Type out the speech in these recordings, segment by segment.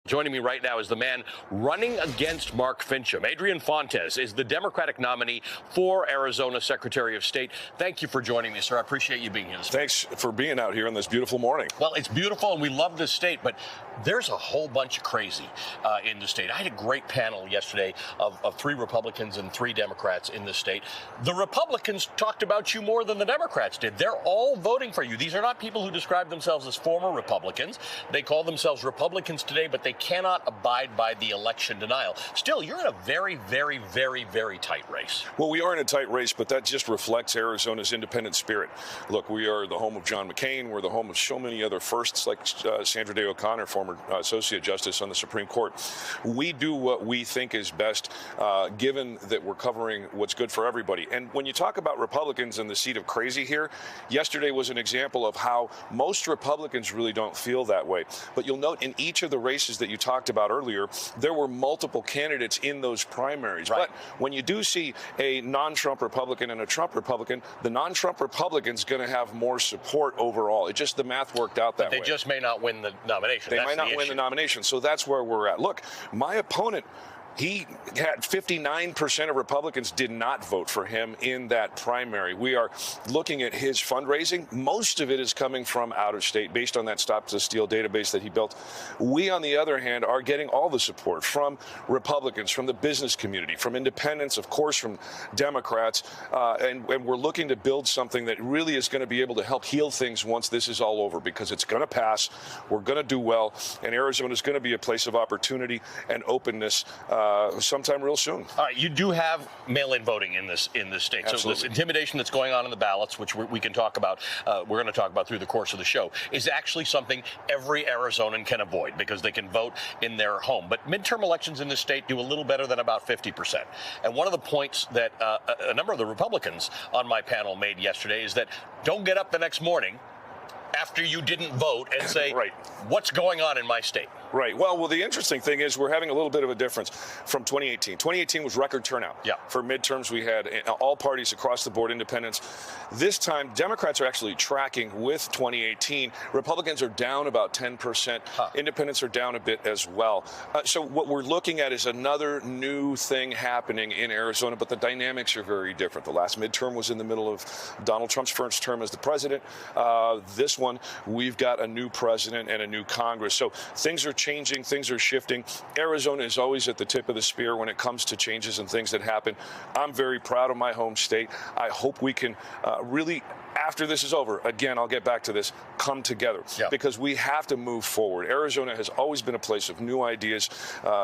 Joining me right now is the man running against Mark Finchem. Adrian Fontes is the Democratic nominee for Arizona Secretary of State. Thank you for joining me, sir. I appreciate you being here this morning. Thanks for being out here on this beautiful morning. Well, it's beautiful, and we love this state, but there's a whole bunch of crazy in the state. I had a great panel yesterday of 3 Republicans and 3 Democrats in the state. The Republicans talked about you more than the Democrats did. They're all voting for you. These are not people who describe themselves as former Republicans. They call themselves Republicans today, but they cannot abide by the election denial. Still, you're in a very, very, very, very tight race. Well, we are in a tight race, but that just reflects Arizona's independent spirit. Look, we are the home of John McCain. We're the home of so many other firsts, like Sandra Day O'Connor, former Associate Justice on the Supreme Court. We do what we think is best, given that we're covering what's good for everybody. And when you talk about Republicans and the seat of crazy here, yesterday was an example of how most Republicans really don't feel that way. But you'll note in each of the races that you talked about earlier, there were multiple candidates in those primaries. Right. But when you do see a non-Trump Republican and a Trump Republican, the non-Trump Republican's going to have more support overall. It just, the math worked out that way. They just may not win the nomination. They might not win the nomination. So that's where we're at. Look, my opponent, he had 59% of Republicans did not vote for him in that primary. We are looking at his fundraising. Most of it is coming from out of state based on that Stop the Steal database that he built. We, on the other hand, are getting all the support from Republicans, from the business community, from independents, of course, from Democrats. And we're looking to build something that really is going to be able to help heal things once this is all over, because it's going to pass. We're going to do well. And Arizona is going to be a place of opportunity and openness sometime real soon. All right, you do have mail-in voting in this state. Absolutely. So this intimidation that's going on in the ballots, which we can talk about, we're going to talk about through the course of the show, is actually something every Arizonan can avoid because they can vote in their home. But midterm elections in this state do a little better than about 50%. And one of the points that a number of the Republicans on my panel made yesterday is that don't get up the next morning after you didn't vote and say, right, what's going on in my state? Right. Well, the interesting thing is we're having a little bit of a difference from 2018. 2018 was record turnout. Yeah. For midterms, we had all parties across the board, independents. This time, Democrats are actually tracking with 2018. Republicans are down about 10%. Independents are down a bit as well. So what we're looking at is another new thing happening in Arizona, but the dynamics are very different. The last midterm was in the middle of Donald Trump's first term as the president. This one, we've got a new president and a new Congress. So things are changing, things are shifting. Arizona is always at the tip of the spear when it comes to changes and things that happen. I'm very proud of my home state. I hope we can really, after this is over, again, I'll get back to this, come together, because we have to move forward. Arizona has always been a place of new ideas,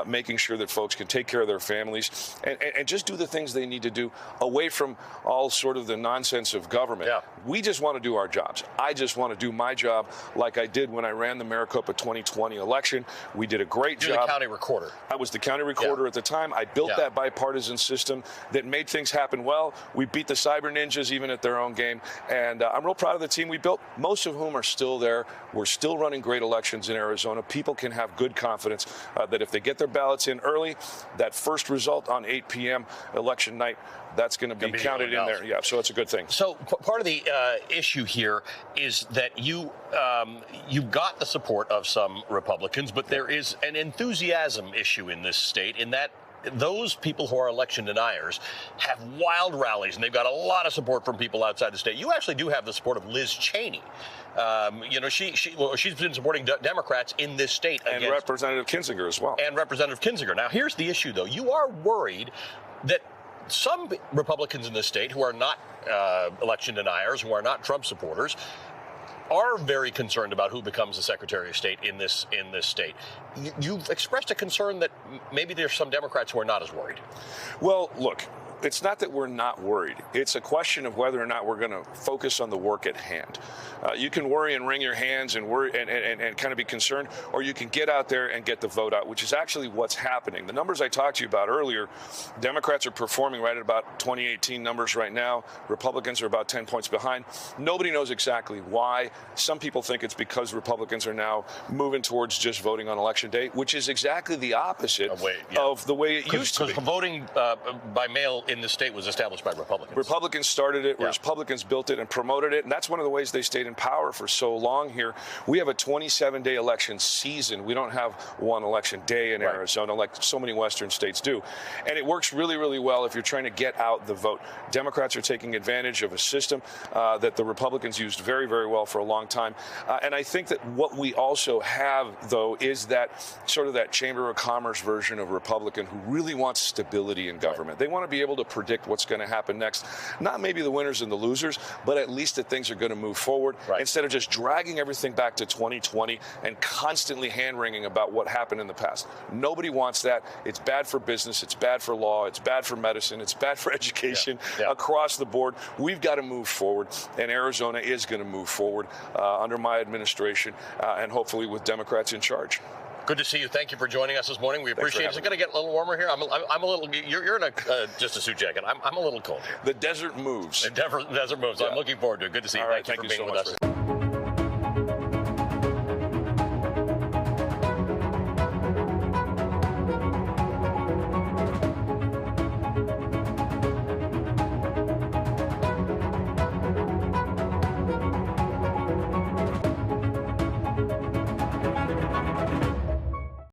making sure that folks can take care of their families and just do the things they need to do away from all sort of the nonsense of government. We just want to do our jobs. I just want to do my job like I did when I ran the Maricopa 2020 election. We did a great job. You're the county recorder. I was the county recorder at the time. I built that bipartisan system that made things happen well. We beat the cyber ninjas even at their own game. And I'm real proud of the team we built, most of whom are still there. We're still running great elections in Arizona. People can have good confidence that if they get their ballots in early, that first result on 8 p.m. election night, that's going to be counted in there. Yeah, so it's a good thing. So part of the issue here is that you got the support of some Republicans, but there is an enthusiasm issue in this state in that those people who are election deniers have wild rallies, and they've got a lot of support from people outside the state. You actually do have the support of Liz Cheney. She's been supporting Democrats in this state. And Representative Kinzinger as well. And Representative Kinzinger. Now, here's the issue, though. You are worried that some Republicans in this state who are not election deniers, who are not Trump supporters, are very concerned about who becomes the Secretary of State in this state. You've expressed a concern that maybe there's some Democrats who are not as worried. Well, look, it's not that we're not worried. It's a question of whether or not we're going to focus on the work at hand. You can worry and wring your hands and worry and kind of be concerned, or you can get out there and get the vote out, which is actually what's happening. The numbers I talked to you about earlier, Democrats are performing right at about 2018 numbers right now. Republicans are about 10 points behind. Nobody knows exactly why. Some people think it's because Republicans are now moving towards just voting on Election Day, which is exactly the opposite of the way it used to be. Because voting by mail in the state was established by Republicans. Republicans started it, Yeah. Republicans built it and promoted it, and that's one of the ways they stayed in power for so long here. We have a 27-day election season. We don't have one election day in Right. Arizona like so many Western states do. And it works really, really well if you're trying to get out the vote. Democrats are taking advantage of a system that the Republicans used very, very well for a long time. And I think that what we also have, though, is that sort of that Chamber of Commerce version of Republican who really wants stability in government. They want to be able to predict what's going to happen next. Not maybe the winners and the losers, but at least that things are going to move forward instead of just dragging everything back to 2020 and constantly hand-wringing about what happened in the past. Nobody wants that. It's bad for business. It's bad for law. It's bad for medicine. It's bad for education across the board. We've got to move forward, and Arizona is going to move forward under my administration and hopefully with Democrats in charge. Good to see you. Thank you for joining us this morning. We appreciate it. Is it going to get a little warmer here? I'm a little. You're in just a suit jacket. I'm a little cold here. The desert moves. The desert moves. Yeah. I'm looking forward to it. Good to see you. All right, Thank you for being so with much us.